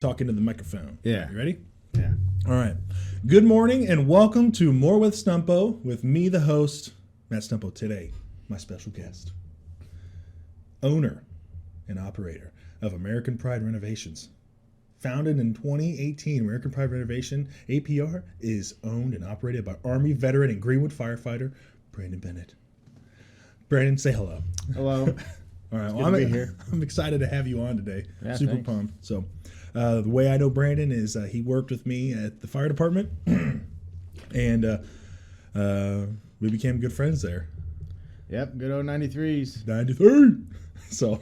Talk into the microphone. Yeah. You ready? Yeah. All right. Good morning and welcome to More with Stumpo with me, the host, Matt Stumpo. Today, my special guest, owner and operator of American Pride Renovations. Founded in 2018, American Pride Renovation, APR, is owned and operated by Army veteran and Greenwood Firefighter, Brandon Bennett. Brandon, say hello. Hello. All right, Good to be here. I'm excited to have you on today. Yeah, Super thanks. pumped. So, the way I know Brandon is he worked with me at the fire department, and we became good friends there. Yep, good old 93s. 93. So,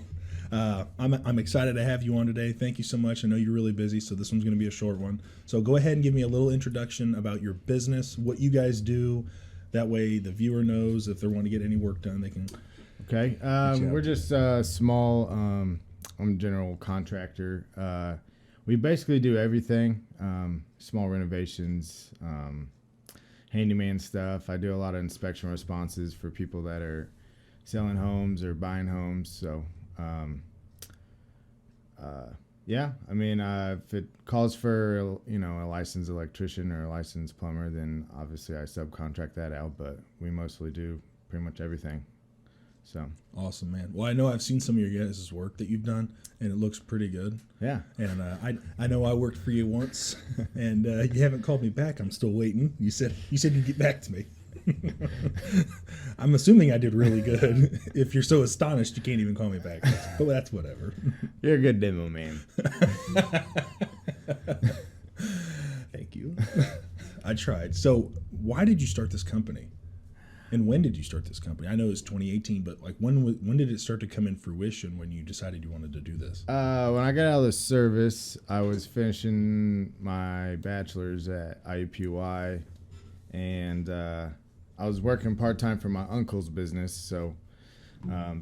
I'm excited to have you on today. Thank you so much. I know you're really busy, so this one's going to be a short one. So, go ahead and give me a little introduction about your business, what you guys do. That way, the viewer knows if they want to get any work done, they can. Okay. We're just a small I'm a general contractor. We basically do everything. Small renovations, handyman stuff. I do a lot of inspection responses for people that are selling homes or buying homes. So, yeah, I mean, if it calls for, a licensed electrician or a licensed plumber, then obviously I subcontract that out, but we mostly do pretty much everything. So Awesome, man. Well, I know I've seen some of your guys' work that you've done, and it looks pretty good. yeah. And I know I worked for you once, and you haven't called me back. I'm still waiting. You said you'd get back to me. I'm assuming I did really good. If you're so astonished, you can't even call me back. But that's whatever. You're a good demo man. Thank you. I tried. So, why did you start this company? And when did you start this company? I know it's 2018, but like when did it start to come in fruition when you decided you wanted to do this? When I got out of the service, I was finishing my bachelor's at IUPUI, and I was working part-time for my uncle's business. So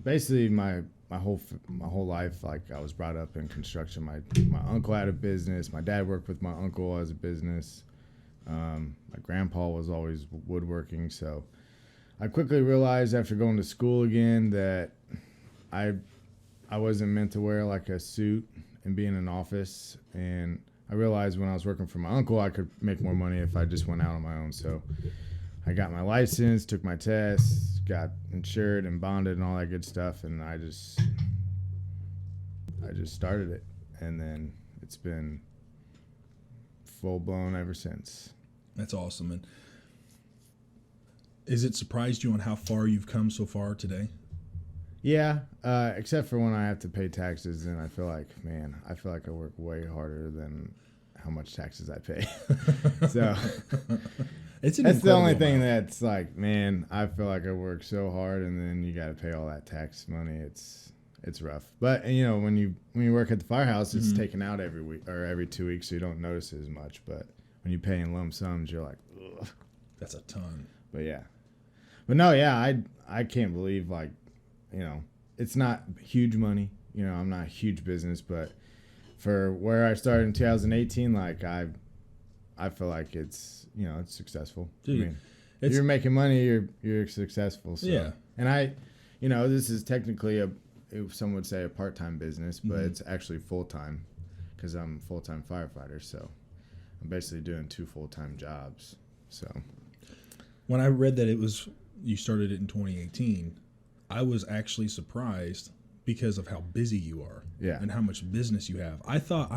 basically my whole life, like, I was brought up in construction. My uncle had a business. My dad worked with my uncle as a business. My grandpa was always woodworking. So I quickly realized after going to school again that I wasn't meant to wear like a suit and be in an office. And I realized when I was working for my uncle, I could make more money if I just went out on my own. So I got my license, took my tests, got insured and bonded and all that good stuff. And I just started it. And then it's been full blown ever since. That's awesome. And is it surprised you on how far you've come so far today? Yeah, except for when I have to pay taxes, and I feel like I work way harder than how much taxes I pay. So that's the only thing that's like, man, I feel like I work so hard, and then you got to pay all that tax money. It's rough. But when you work at the firehouse, it's taken out every week or every 2 weeks, so you don't notice it as much. But when you pay in lump sums, you're like, ugh. That's a ton. But yeah. But no, yeah, I can't believe, like, it's not huge money. I'm not a huge business, but for where I started in 2018, like, I feel like it's successful. Dude, I mean, if you're making money, you're successful. So. Yeah. And this is technically some would say a part-time business, but it's actually full-time because I'm a full-time firefighter. So I'm basically doing 2 full-time jobs. So when I read that you started it in 2018, I was actually surprised because of how busy you are, and how much business you have. I thought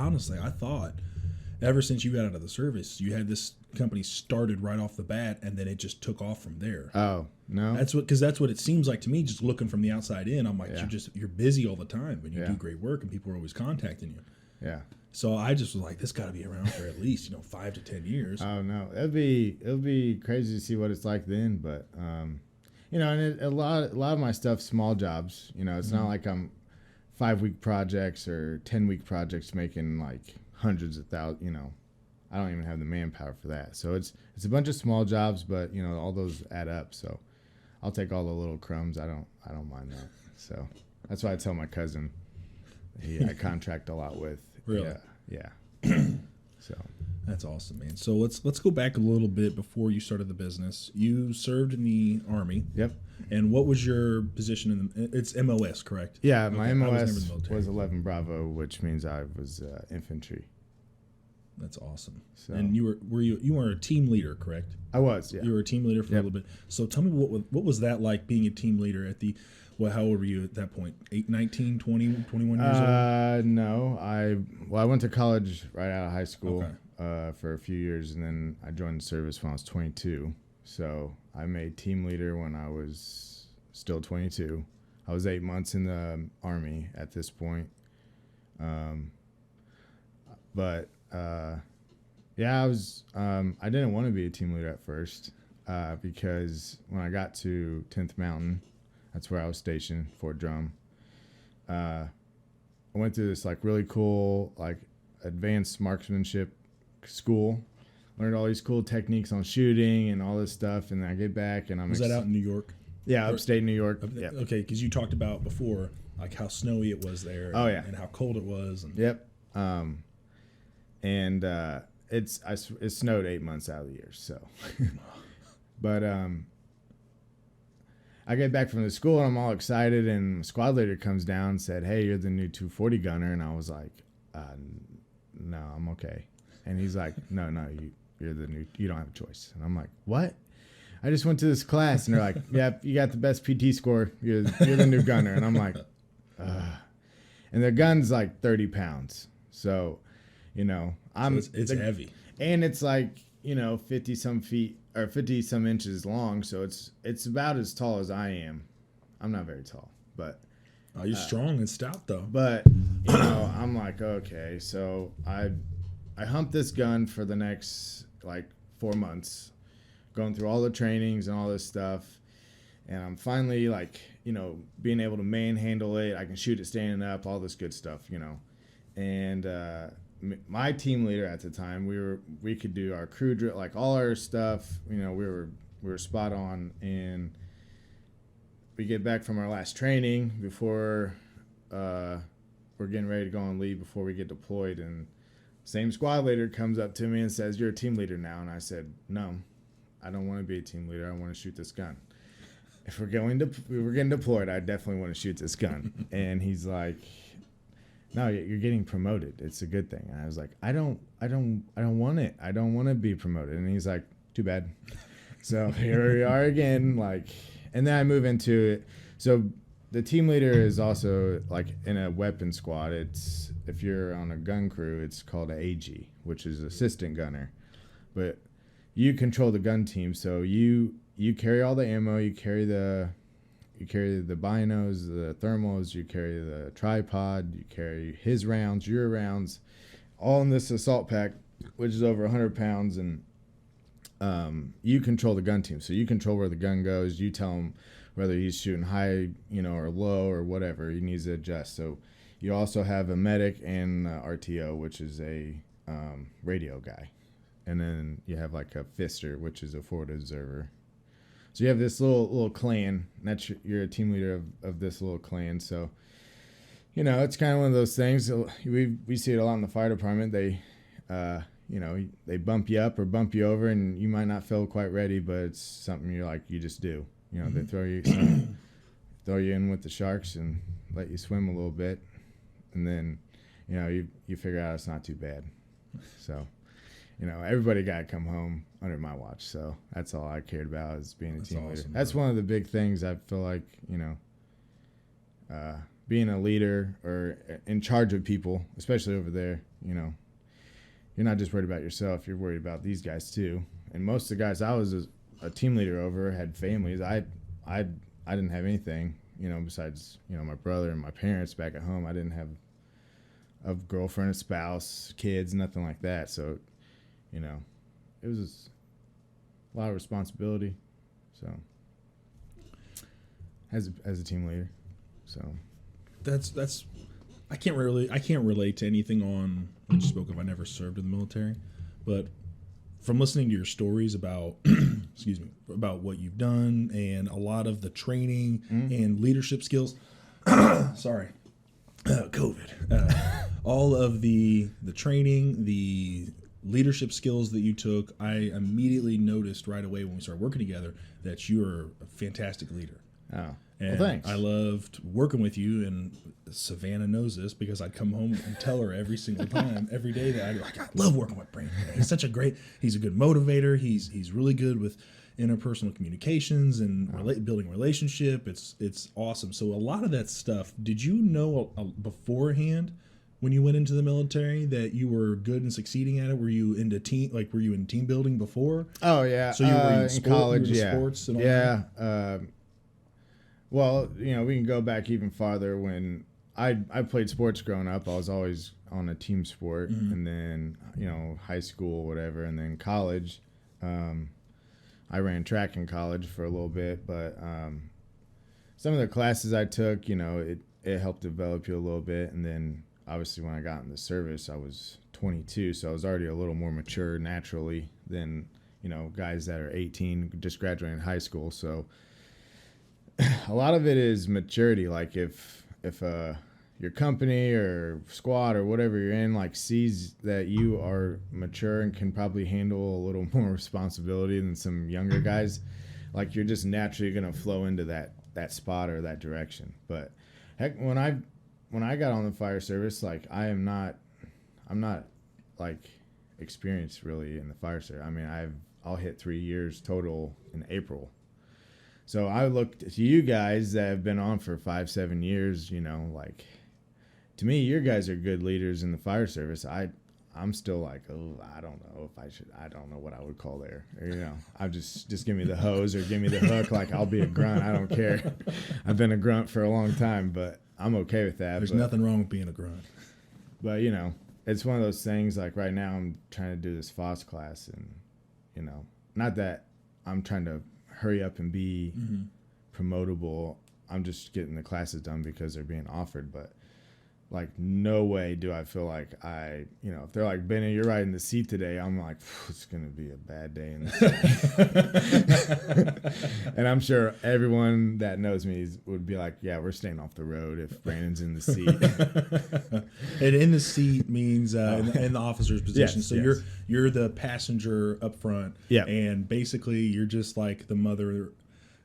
ever since you got out of the service, you had this company started right off the bat, and then it just took off from there. Oh, no. That's what it seems like to me, just looking from the outside in. I'm like, you're busy all the time, and you do great work, and people are always contacting you. Yeah. So I just was like, this got to be around for at least 5 to 10 years. Oh no, it'll be crazy to see what it's like then. But and a lot of my stuff's small jobs. It's not like I'm 5-week projects or 10-week projects making like hundreds of thousands. I don't even have the manpower for that. So it's a bunch of small jobs, but all those add up. So I'll take all the little crumbs. I don't mind that. So that's why I tell my cousin I contract a lot with. Really? Yeah. So that's awesome, man. So let's go back a little bit before you started the business. You served in the Army. Yep. And what was your position in the? It's MOS, correct? Yeah, my Okay, MOS was 11 Bravo, which means I was infantry. That's awesome. So- And you were a team leader, correct? I was, yeah. You were a team leader for a Yep. little bit. So tell me what was that like being a team leader at the, well, how old were you at that point? 19, 20, 21 years old? No, I went to college right out of high school Okay. For a few years, and then I joined the service when I was 22. So I made team leader when I was still 22. I was 8 months in the Army at this point. Yeah, I was. I didn't want to be a team leader at first because when I got to 10th Mountain, that's where I was stationed, Fort Drum. I went through this like really cool like advanced marksmanship school. Learned all these cool techniques on shooting and all this stuff, and then I get back and Was that out in New York? Yeah, upstate New York. Yeah. Okay, because you talked about before like how snowy it was there. Oh, yeah. And how cold it was. And Yep. It snowed 8 months out of the year, so. But I get back from the school and I'm all excited, and squad leader comes down and said, "Hey, you're the new 240 gunner," and I was like, "No, I'm okay." And he's like, "No, you're the new. You don't have a choice." And I'm like, "What?" I just went to this class, and they're like, "Yep, you got the best PT score. You're the new gunner." And I'm like, "Ugh." And the gun's like 30 pounds, so it's heavy, and it's like 50 some feet or 50 some inches long, so it's about as tall as I am. I'm not very tall, but you're strong and stout though. But I'm like, okay, so I humped this gun for the next like 4 months, going through all the trainings and all this stuff, and I'm finally like being able to manhandle it. I can shoot it standing up, all this good stuff, and my team leader at the time, we could do our crew drill, like all our stuff, we were spot on. And we get back from our last training before we're getting ready to go on leave before we get deployed, and same squad leader comes up to me and says, "You're a team leader now." And I said, "No, I don't want to be a team leader. I want to shoot this gun. If we're getting deployed, I definitely want to shoot this gun." And he's like, "No, you're getting promoted. It's a good thing." And I was like, I don't want it. I don't want to be promoted." And he's like, "Too bad." So here we are again, like, and then I move into it. So the team leader is also like in a weapon squad. It's, if you're on a gun crew, it's called an AG, which is assistant gunner. But you control the gun team. So you carry all the ammo, you carry the binos, the thermals, you carry the tripod, you carry his rounds, your rounds, all in this assault pack, which is over 100 pounds, and you control the gun team. So you control where the gun goes. You tell him whether he's shooting high, or low or whatever he needs to adjust. So you also have a medic and RTO, which is a radio guy. And then you have like a fister, which is a forward observer. So you have this little clan. You're a team leader of this little clan. So, it's kind of one of those things. We see it a lot in the fire department. They, they bump you up or bump you over, and you might not feel quite ready, but it's something you just do. They throw you in with the sharks and let you swim a little bit, and then, you figure out it's not too bad. So. Everybody got to come home under my watch. So that's all I cared about, is being a team leader. That's one of the big things I feel like, being a leader or in charge of people, especially over there, you're not just worried about yourself. You're worried about these guys too. And most of the guys I was a team leader over had families. I didn't have anything, besides, my brother and my parents back at home. I didn't have a girlfriend, a spouse, kids, nothing like that. So, it was a lot of responsibility. So, as a team leader, so that's I can't relate to anything on what you spoke of. I never served in the military, but from listening to your stories about about what you've done and a lot of the training and leadership skills. Sorry. COVID. All of the training, the leadership skills that you took, I immediately noticed right away when we started working together that you're a fantastic leader. Oh, And well, thanks. I loved working with you, and Savannah knows this because I'd come home and tell her every single time, every day that I love working with Brandon. He's such a he's a good motivator. He's really good with interpersonal communications and building relationship. It's awesome. So a lot of that stuff, did you know beforehand when you went into the military that you were good and succeeding at it? Were you into were you in team building before? Oh yeah. So you were in college, you were yeah, sports and all that? yeah. Well, we can go back even farther. When I played sports growing up, I was always on a team sport, and then high school, whatever, and then college. I ran track in college for a little bit, but some of the classes I took, it helped develop you a little bit, and then obviously when I got in the service, I was 22, so I was already a little more mature naturally than guys that are 18 just graduating high school. So a lot of it is maturity. Like if your company or squad or whatever you're in sees that you are mature and can probably handle a little more responsibility than some younger guys, you're just naturally going to flow into that spot or that direction. But heck, when I got on the fire service, I'm not experienced really in the fire service. I mean, I'll hit 3 years total in April. So I looked to you guys that have been on for 5-7 years, to me, your guys are good leaders in the fire service. I'm still I don't know if I should, I don't know what I would call there. I just give me the hose or give me the hook. I'll be a grunt. I don't care. I've been a grunt for a long time, but I'm okay with that. There's nothing wrong with being a grunt. But, it's one of those things right now I'm trying to do this FOSS class and, not that I'm trying to hurry up and be promotable. I'm just getting the classes done because they're being offered, but no way do I feel if they're like, Benny, you're riding the seat today, I'm like, it's going to be a bad day in the seat. And I'm sure everyone that knows me would be like, yeah, we're staying off the road if Brandon's in the seat. And in the seat means in the officer's position. Yes, so yes. you're the passenger up front. Yeah. And basically you're just like the mother,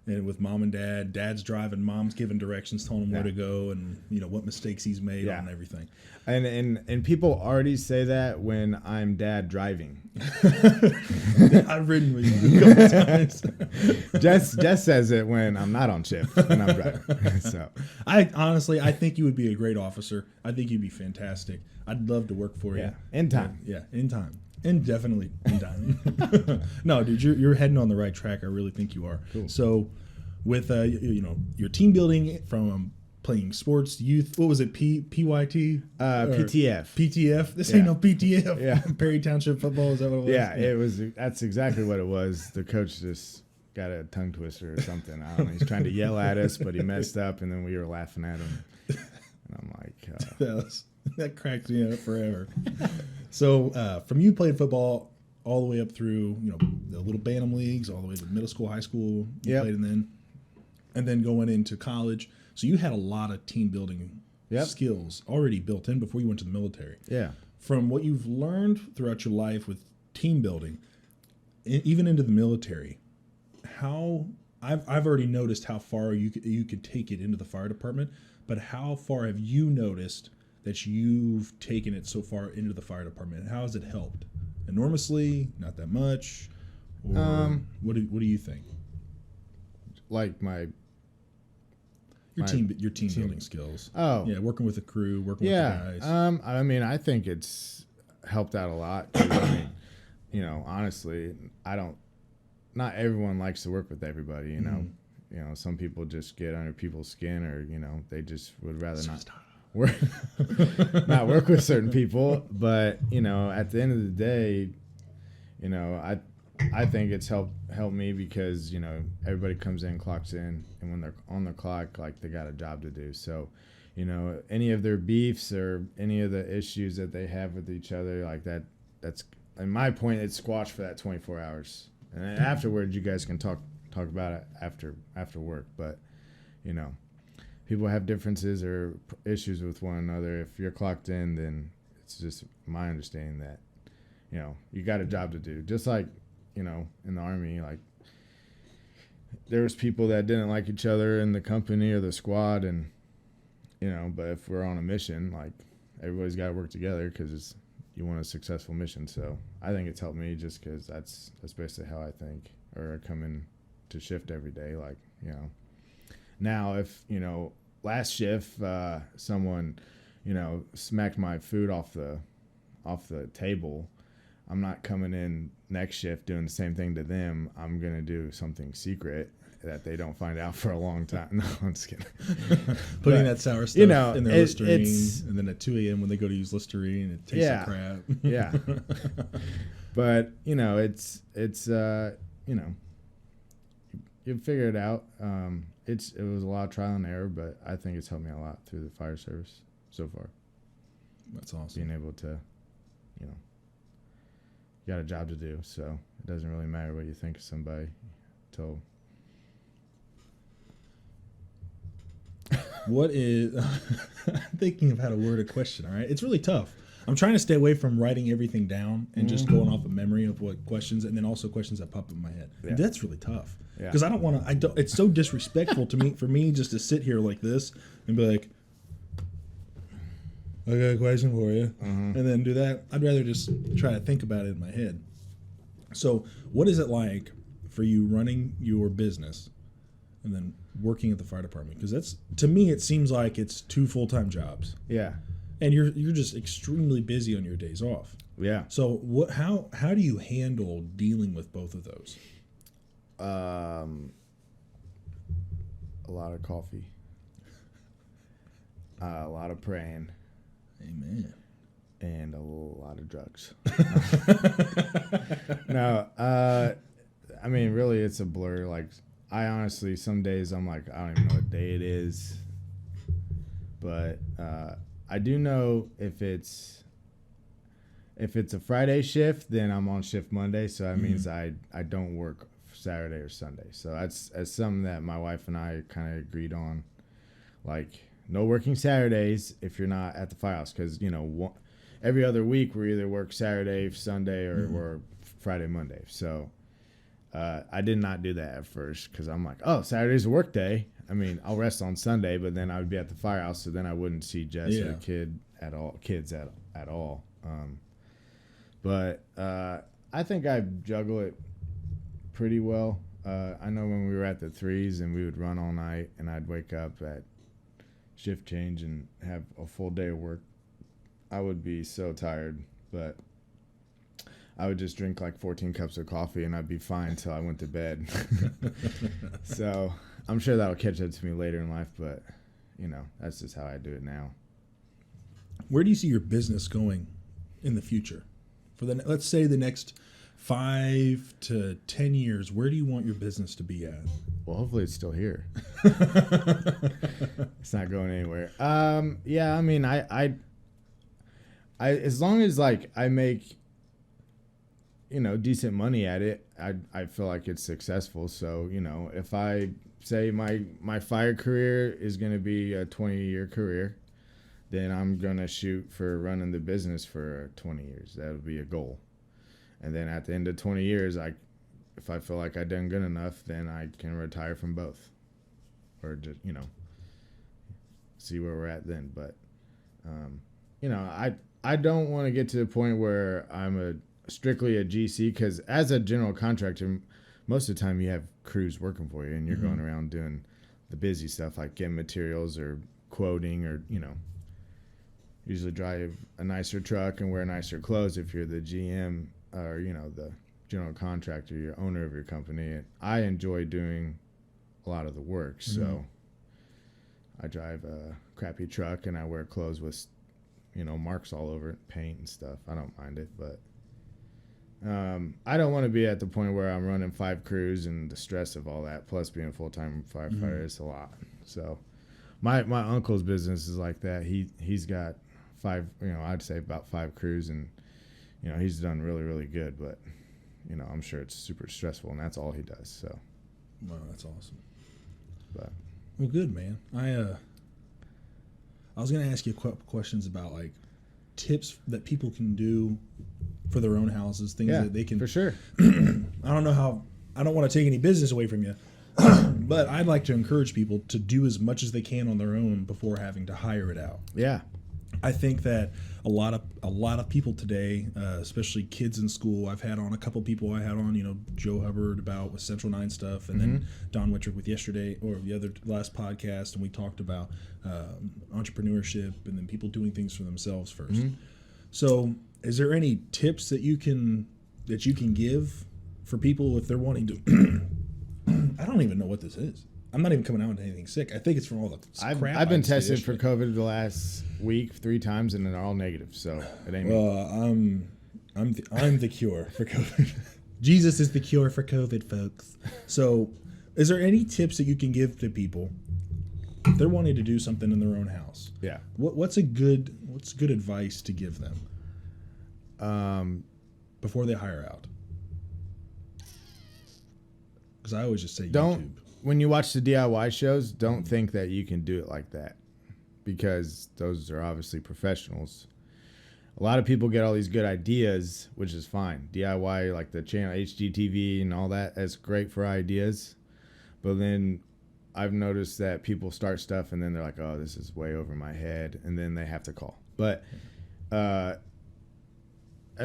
and with mom and dad's driving, mom's giving directions, telling him where to go, and what mistakes he's made on everything. And people already say that when I'm dad driving. I've ridden with you a couple times. Jess says it when I'm not on shift when I'm driving. So I think you would be a great officer. I think you'd be fantastic. I'd love to work for you. In time. Yeah, in time. And definitely in time. No, dude, you're heading on the right track. I really think you are. Cool. So with your team building from playing sports, youth, what was it, PYT? PTF. PTF? This ain't no PTF. Yeah. Perry Township football, is that what it was? Yeah, it was. That's exactly what it was. The coach just got a tongue twister or something. I don't know. He's trying to yell at us, but he messed up, and then we were laughing at him. And I'm like... that cracks me up forever. So from you played football all the way up through the little Bantam leagues, all the way to middle school, high school. You played, and then going into college. So you had a lot of team building skills already built in before you went to the military. Yeah. From what you've learned throughout your life with team building, even into the military, how I've already noticed how far you could take it into the fire department, but how far have you noticed that you've taken it so far into the fire department? How has it helped? Enormously? Not that much? Or what do you think? Your team building skills. Oh. Yeah, working with a crew, working with the guys. I mean, I think it's helped out a lot. 'Cause, I mean, honestly, not everyone likes to work with everybody, some people just get under people's skin, or, they just would rather not work with certain people. But at the end of the day, I think it's helped me because everybody comes in, clocks in, and when they're on the clock, they got a job to do. So any of their beefs or any of the issues that they have with each other, that's in my point, it's squashed for that 24 hours, and then afterwards you guys can talk about it after work. But people have differences or issues with one another. If you're clocked in, then it's just my understanding that, you got a job to do. Just like, in the Army, there was people that didn't like each other in the company or the squad, and but if we're on a mission, like everybody's got to work together because you want a successful mission. So I think it's helped me just because that's basically how I think, or I come in to shift every day. Like, now if, last shift, someone, smacked my food off the table, I'm not coming in next shift doing the same thing to them. I'm going to do something secret that they don't find out for a long time. No, I'm just kidding. Putting that sour stuff in their Listerine, and then at 2 a.m. when they go to use Listerine, it tastes like crap. Yeah. But, you figure it out. It was a lot of trial and error, but I think it's helped me a lot through the fire service so far. That's awesome. Being able to, you got a job to do, so it doesn't really matter what you think of somebody until. What is I'm thinking of how to word a question, all right? It's really tough. I'm trying to stay away from writing everything down and just going off of memory of what questions, and then also questions that pop up in my head. Yeah. That's really tough. Because I don't want to, it's so disrespectful for me just to sit here like this and be like, I got a question for you, and then do that. I'd rather just try to think about it in my head. So what is it like for you running your business and then working at the fire department? Because that's, to me, it seems like it's 2 full-time jobs. Yeah. And you're just extremely busy on your days off. Yeah. So how do you handle dealing with both of those? A lot of coffee. A lot of praying. Amen. And a lot of drugs. No, I mean, really, it's a blur. Like, I honestly, some days I'm like, I don't even know what day it is. But I do know if it's a Friday shift, then I'm on shift Monday. So that means I don't work Saturday or Sunday. So that's something that my wife and I kind of agreed on. Like, no working Saturdays if you're not at the firehouse, because every other week we either work Saturday, Sunday, or Friday, Monday. So I did not do that at first because I'm like, oh, Saturday's a work day. I mean, I'll rest on Sunday, but then I would be at the firehouse, so then I wouldn't see Jess or the kids at all. But I think I juggle it pretty well. I know when we were at the threes and we would run all night, and I'd wake up at shift change and have a full day of work, I would be so tired, but I would just drink like 14 cups of coffee and I'd be fine until I went to bed. So I'm sure that'll catch up to me later in life, but that's just how I do it now. Where do you see your business going in the future? Let's say the next 5 to 10 years, where do you want your business to be at? Well, hopefully it's still here. It's not going anywhere. Yeah, I mean, I as long as like I make, decent money at it, I feel like it's successful. So, if I say my fire career is going to be a 20-year career, then I'm going to shoot for running the business for 20 years. That would be a goal. And then at the end of 20 years, if I feel like I've done good enough, then I can retire from both. Or just, see where we're at then. But, I don't want to get to the point where I'm strictly a GC, because as a general contractor, most of the time you have crews working for you and you're going around doing the busy stuff like getting materials or quoting or, usually drive a nicer truck and wear nicer clothes if you're the GM or, the general contractor, your owner of your company. And I enjoy doing a lot of the work. So I drive a crappy truck and I wear clothes with, marks all over it, paint and stuff. I don't mind it, but I don't want to be at the point where I'm running 5 crews and the stress of all that. Plus being a full-time firefighter is a lot. So my uncle's business is like that. He's got 5, I'd say about 5 crews, and he's done really, really good, but I'm sure it's super stressful, and that's all he does. So, wow, that's awesome. But well, good, man. I was gonna ask you questions about like tips that people can do for their own houses, things that they can. For sure. I don't know how. I don't want to take any business away from you, But I'd like to encourage people to do as much as they can on their own before having to hire it out. Yeah. I think that a lot of people today, especially kids in school, I've had on a couple people. I had on, Joe Hubbard about with Central 9 stuff, and then Don Witcher with yesterday or the last podcast, and we talked about entrepreneurship and then people doing things for themselves first. So, is there any tips that you can give for people if they're wanting to? I don't even know what this is. I'm not even coming out with anything sick. I think it's from all the crap. I've been tested for COVID the last week 3 times, and they're all negative. So it ain't me. I'm the cure for COVID. Jesus is the cure for COVID, folks. So, is there any tips that you can give to people if they're wanting to do something in their own house? Yeah. What's good advice to give them before they hire out? Because I always just say YouTube. When you watch the DIY shows, don't think that you can do it like that, because those are obviously professionals. A lot of people get all these good ideas, which is fine. DIY, like the channel HGTV and all that, that's great for ideas. But then I've noticed that people start stuff and then they're like, oh, this is way over my head, and then they have to call. But I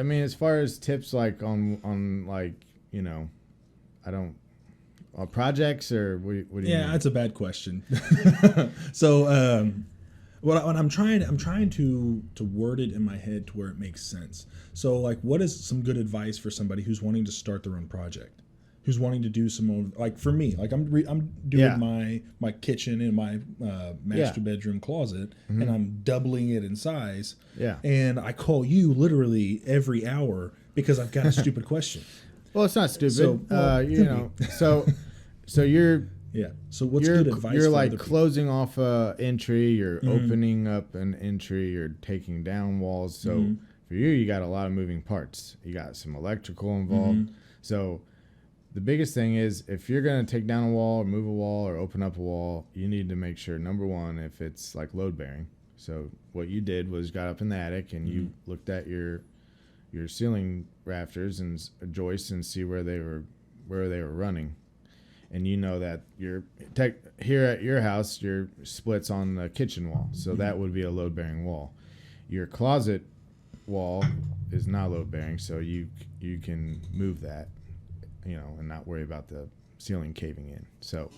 mean, as far as tips, like on like, I don't. Projects, or what do you mean? Yeah, that's a bad question. So, what I'm trying to word it in my head to where it makes sense. So, like, what is some good advice for somebody who's wanting to start their own project, who's wanting to do some more, like for me, like I'm doing my kitchen and my master bedroom closet, and I'm doubling it in size. Yeah, and I call you literally every hour because I've got a stupid question. Well, it's not stupid. So you're So what's good advice? You're for like other people? closing off a entry. You're opening up an entry. You're taking down walls. So for you got a lot of moving parts. You got some electrical involved. So the biggest thing is, if you're gonna take down a wall or move a wall or open up a wall, you need to make sure, number one, if it's like load bearing. So what you did was got up in the attic and you looked at your ceiling rafters and joists and see where they were running, and you know that here at your house your splits on the kitchen wall, so that would be a load bearing wall. Your closet wall is not load bearing, so you can move that, and not worry about the ceiling caving in. So,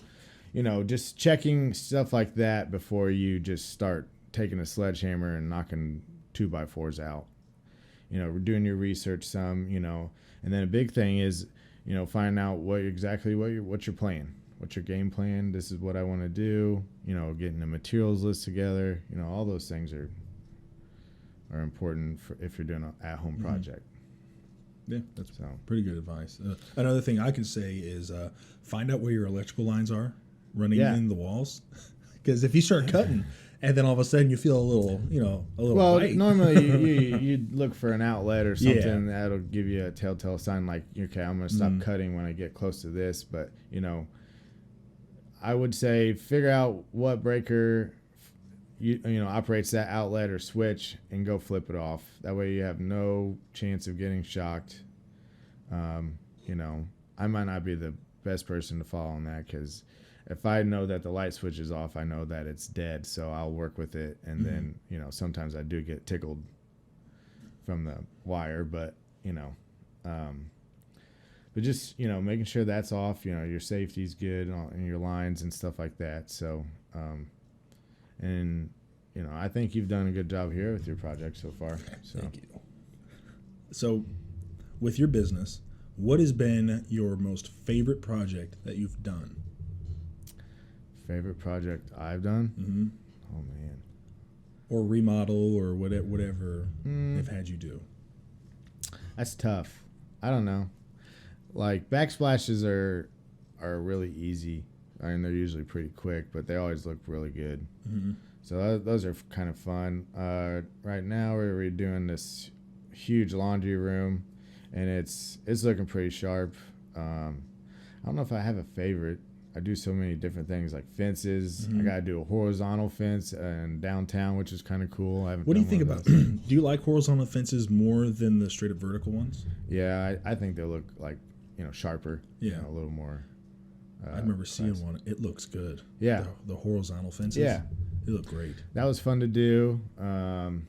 just checking stuff like that before you just start taking a sledgehammer and knocking 2x4s out. We're doing your research some, and then a big thing is, finding out what you're playing, what's your game plan. This is what I want to do, getting the materials list together, all those things are important if you're doing an at-home project. Yeah, that's pretty good advice. Another thing I can say is find out where your electrical lines are running in the walls, because if you start cutting and then all of a sudden you feel a little bite. Normally you'd look for an outlet or something that'll give you a telltale sign, like, okay, I'm going to stop cutting when I get close to this. But, I would say figure out what breaker operates that outlet or switch and go flip it off. That way you have no chance of getting shocked. I might not be the best person to follow on that, because if I know that the light switch is off, I know that it's dead, so I'll work with it. And then, sometimes I do get tickled from the wire, but, but just, making sure that's off, your safety's good and your lines and stuff like that. So, and, I think you've done a good job here with your project so far. So. Thank you. So, with your business, what has been your most favorite project that you've done? Favorite project I've done? Oh, man. Or remodel or whatever they've had you do. That's tough. I don't know. Like, backsplashes are really easy. I mean, they're usually pretty quick, but they always look really good. So those are kind of fun. Right now we're redoing this huge laundry room, and it's looking pretty sharp. I don't know if I have a favorite. I do so many different things, like fences. I got to do a horizontal fence in downtown, which is kind of cool. What do you think about do you like horizontal fences more than the straight up vertical ones? Yeah, I think they look like, sharper. Yeah. A little more. I remember seeing one. It looks good. Yeah. The horizontal fences. Yeah. They look great. That was fun to do. Done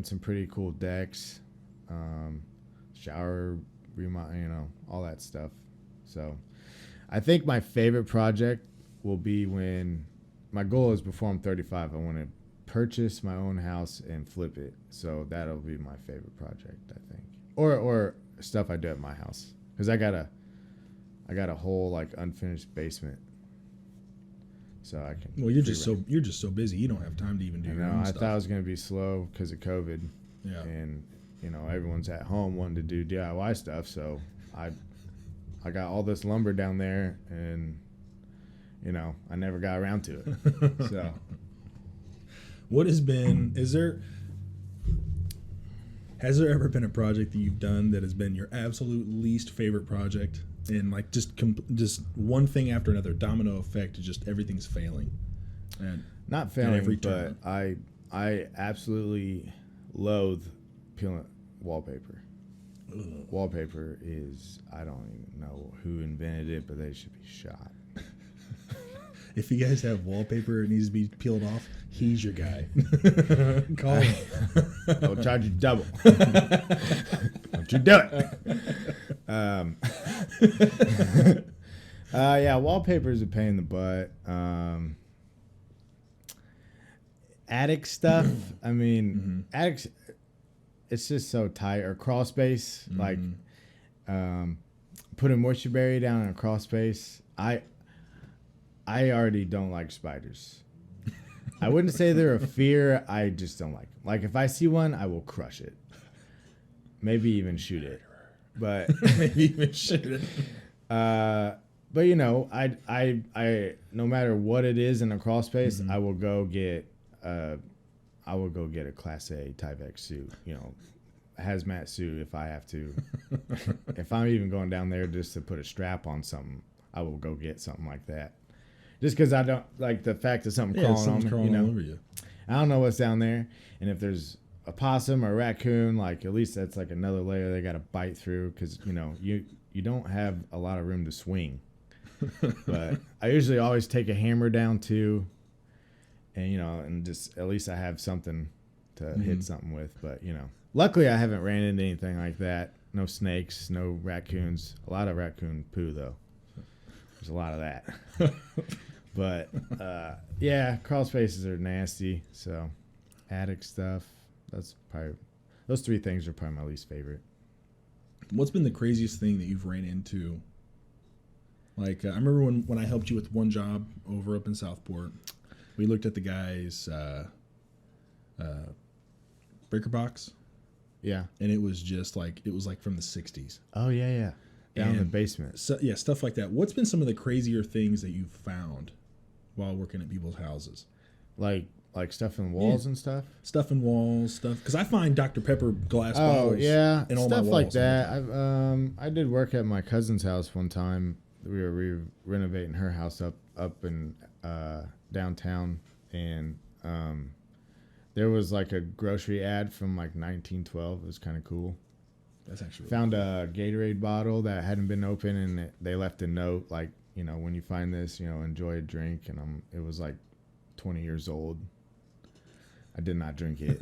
some pretty cool decks, shower remodel, all that stuff. So I think my favorite project will be when my goal is before I'm 35, I want to purchase my own house and flip it. So that'll be my favorite project, I think. Or stuff I do at my house. Because I got a whole like unfinished basement. So I can. Well, you're just so busy. You don't have time to even do your own I stuff. thought it was gonna be slow because of COVID. Yeah. And everyone's at home wanting to do DIY stuff. So I got all this lumber down there, and I never got around to it. So. What has there ever been a project that you've done that has been your absolute least favorite project, and like just one thing after another, domino effect, just everything's failing? And not failing, every but turn. I absolutely loathe peeling wallpaper. Ugh. Wallpaper is, I don't even know who invented it, but they should be shot. If you guys have wallpaper that needs to be peeled off, he's your guy. Call him. I'll charge you double. Don't you do it. Yeah, wallpaper is a pain in the butt. Attic stuff, attics, it's just so tight. Or crawl space, like put a moisture barrier down in a crawl space. I already don't like spiders. I wouldn't say they're a fear. I just don't like them. Like, if I see one, I will crush it. Maybe even shoot it. But maybe even shoot it. But I no matter what it is in a crawl space, I will go get a Class A Type X suit. Hazmat suit if I have to. If I'm even going down there just to put a strap on something, I will go get something like that. Just because I don't like the fact that something crawling on me, over you. I don't know what's down there, and if there's a possum or a raccoon, like at least that's like another layer they got to bite through, because you don't have a lot of room to swing. But I usually always take a hammer down too, and just at least I have something to hit something with. But luckily I haven't ran into anything like that. No snakes, no raccoons. A lot of raccoon poo though. There's a lot of that. But, yeah, crawl spaces are nasty. So, attic stuff, those three things are probably my least favorite. What's been the craziest thing that you've ran into? Like, I remember when I helped you with one job over up in Southport, we looked at the guy's breaker box. Yeah. And it was like from the 60s. Oh, yeah. Down in the basement. So, yeah, stuff like that. What's been some of the crazier things that you've found while working at people's houses? Like stuff in walls and stuff? Stuff in walls, because I find Dr. Pepper glass bottles in all stuff my walls. Like that. I did work at my cousin's house one time. We were renovating her house up in downtown, and there was like a grocery ad from like 1912. It was kind of cool. That's actually found a Gatorade bottle that hadn't been open, and they left a note like, when you find this, enjoy a drink. And it was like 20 years old. I did not drink it.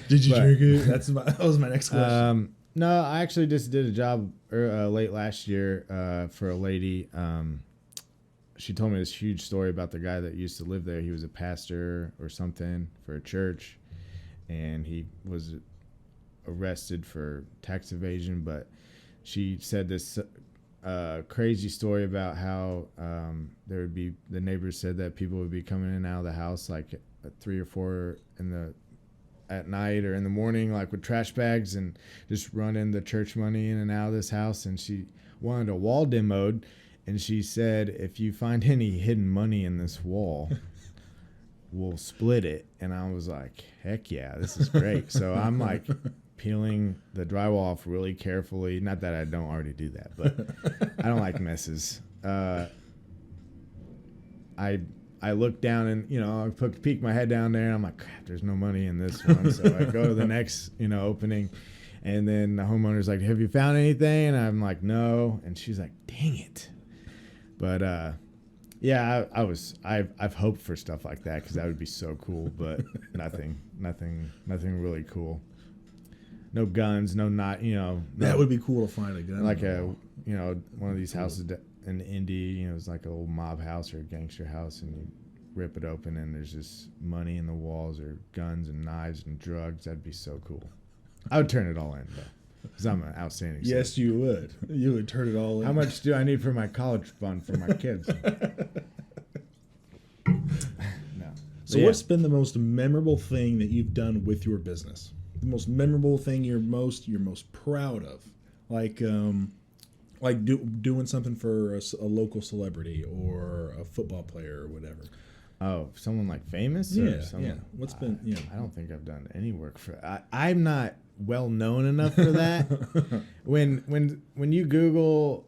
Did you drink it? That was my next question. No, I actually just did a job late last year for a lady. She told me this huge story about the guy that used to live there. He was a pastor or something for a church, and he was arrested for tax evasion. But she said this crazy story about how the neighbors said that people would be coming in and out of the house like at 3 or 4 at night or in the morning, like with trash bags, and just running the church money in and out of this house. And she wanted a wall demoed, and she said, if you find any hidden money in this wall, we'll split it. And I was like, heck yeah, this is great. So I'm like peeling the drywall off really carefully. Not that I don't already do that, but I don't like messes. I look down and, I peek my head down there, and I'm like, crap, there's no money in this one. So I go to the next, opening, and then the homeowner's like, have you found anything? And I'm like, no. And she's like, dang it. But yeah, I've hoped for stuff like that because that would be so cool. But nothing really cool. No guns, no not That would be cool to find a gun. like one of these houses in Indy. It's like an old mob house or a gangster house, and you rip it open and there's just money in the walls or guns and knives and drugs. That'd be so cool. I would turn it all in though. Because I'm an outstanding student. Yes, you would. You would turn it all in. How much do I need for my college fund for my kids? No. So what's been the most memorable thing that you've done with your business? The most memorable thing you're most proud of? Doing something for a local celebrity or a football player or whatever. Oh, someone like famous? Yeah, someone, yeah. What's been, I don't think I've done any work for I'm not well known enough for that. when you Google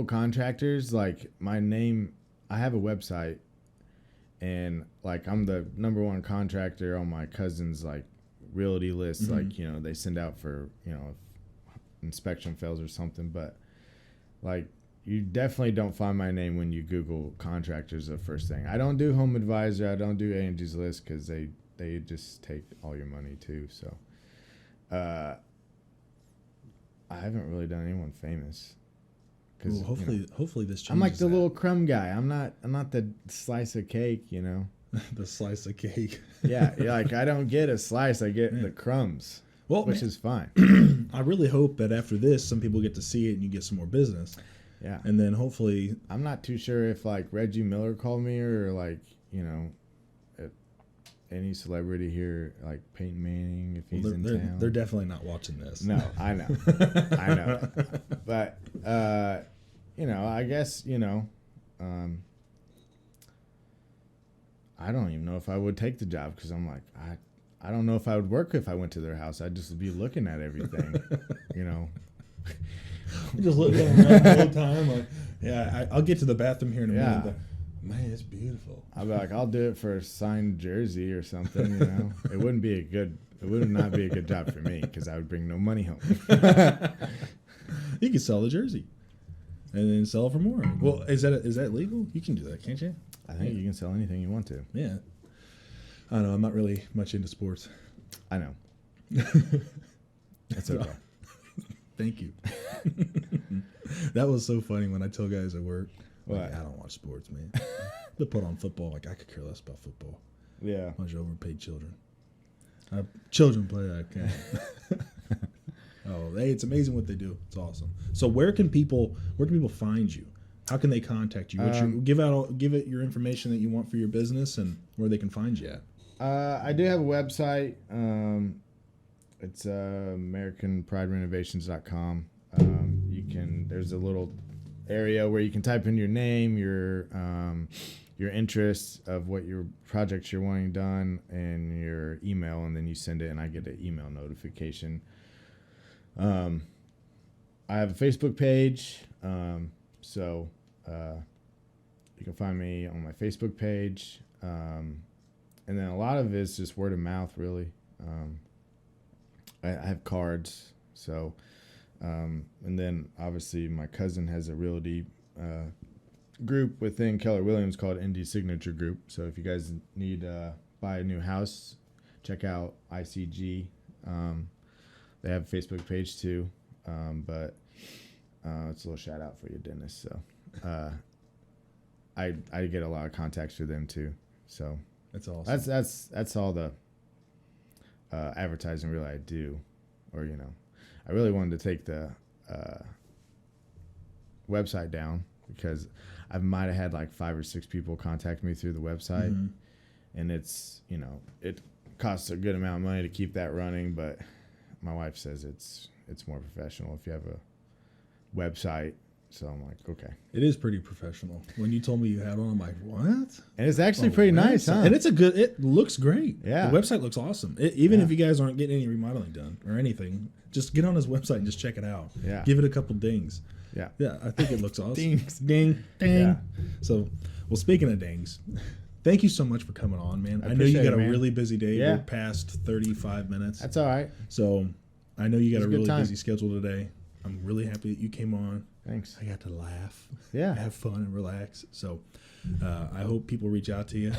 contractors, like my name, I have a website, and like I'm the number one contractor on my cousin's like realty list. Mm-hmm. Like they send out for if inspection fails or something, but like you definitely don't find my name when you Google contractors the first thing. I don't do Home Advisor. I don't do Angie's List because they just take all your money too. So I haven't really done anyone famous. Well, hopefully this changes. I'm like the that. little crumb guy. I'm not the slice of cake, The slice of cake. Yeah, like I don't get a slice. I get the crumbs, which is fine. I really hope that after this, some people get to see it and you get some more business. Yeah. And then hopefully... I'm not too sure if like Reggie Miller called me or like, if any celebrity here, like Peyton Manning, if he's in town. They're definitely not watching this. No, I know. I know. But, I guess, I don't even know if I would take the job because I'm like, I don't know if I would work if I went to their house. I'd just be looking at everything, Just looking at them the whole time. Like, yeah, I'll get to the bathroom here in a minute. But, man, it's beautiful. I'll be like, I'll do it for a signed jersey or something. It would not be a good job for me because I would bring no money home. You can sell the jersey and then sell it for more. Well, is that legal? You can do that, can't you? I think you can sell anything you want to. Yeah. I don't know. I'm not really much into sports. I know. That's okay. Thank you. That was so funny when I tell guys at work, What? I don't watch sports, man. They put on football. Like, I could care less about football. Yeah. A bunch of overpaid children. Children play that game. Oh, hey, it's amazing what they do. It's awesome. So where can people find you? How can they contact you? Give it your information that you want for your business and where they can find you at. I do have a website. It's AmericanPrideRenovations.com. There's a little area where you can type in your name, your interests of what your projects you're wanting done, and your email, and then you send it, and I get an email notification. I have a Facebook page, so you can find me on my Facebook page, and then a lot of it is just word of mouth, really. I have cards, so, and then obviously my cousin has a realty group within Keller Williams called Indy Signature Group. So if you guys need buy a new house, check out ICG. They have a Facebook page too, but it's a little shout out for you, Dennis. So I get a lot of contacts through them too. So that's awesome. That's all the advertising really I do, or I really wanted to take the website down because I might have had like 5 or 6 people contact me through the website, mm-hmm. and it's it costs a good amount of money to keep that running, but my wife says it's more professional if you have a website. So I'm like, okay. It is pretty professional. When you told me you had one, I'm like, what? And it's actually pretty nice, huh? And it looks great. Yeah. The website looks awesome. Even if you guys aren't getting any remodeling done or anything, just get on his website and just check it out. Yeah. Give it a couple dings. Yeah. Yeah, I think it looks awesome. Dings. Ding. Ding. Yeah. So, well, speaking of dings, thank you so much for coming on, man. I know you appreciate got it, a man. really busy day. Yeah. We're past 35 minutes. That's all right. So I know you got a really time. busy schedule today. I'm really happy that you came on. Thanks. I got to laugh, Yeah. have fun, and relax. So I hope people reach out to you.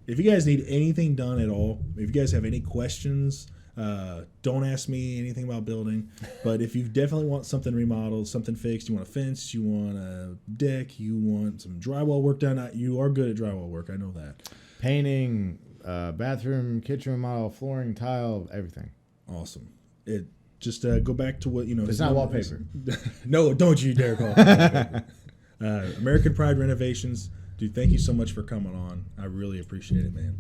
If you guys need anything done at all, if you guys have any questions, don't ask me anything about building. But if you definitely want something remodeled, something fixed, you want a fence, you want a deck, you want some drywall work done, you are good at drywall work. I know that. Painting, bathroom, kitchen remodel, flooring, tile, everything. Awesome. It just go back to what you know. It's not wallpaper. No, don't you dare call it wallpaper. American Pride Renovations. Dude, thank you so much for coming on. I really appreciate it, man.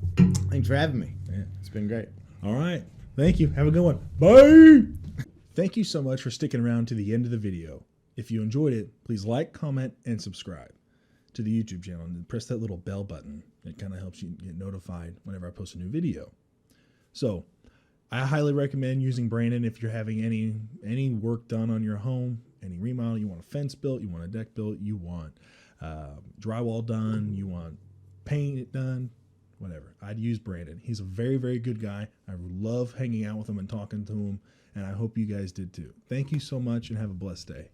Thanks for having me. Yeah. It's been great. All right. Thank you. Have a good one. Bye. Thank you so much for sticking around to the end of the video. If you enjoyed it, please like, comment, and subscribe to the YouTube channel and press that little bell button. It kind of helps you get notified whenever I post a new video. So I highly recommend using Brandon if you're having any work done on your home, any remodel, you want a fence built, you want a deck built, you want drywall done, you want paint done, whatever. I'd use Brandon. He's a very, very good guy. I love hanging out with him and talking to him, and I hope you guys did too. Thank you so much and have a blessed day.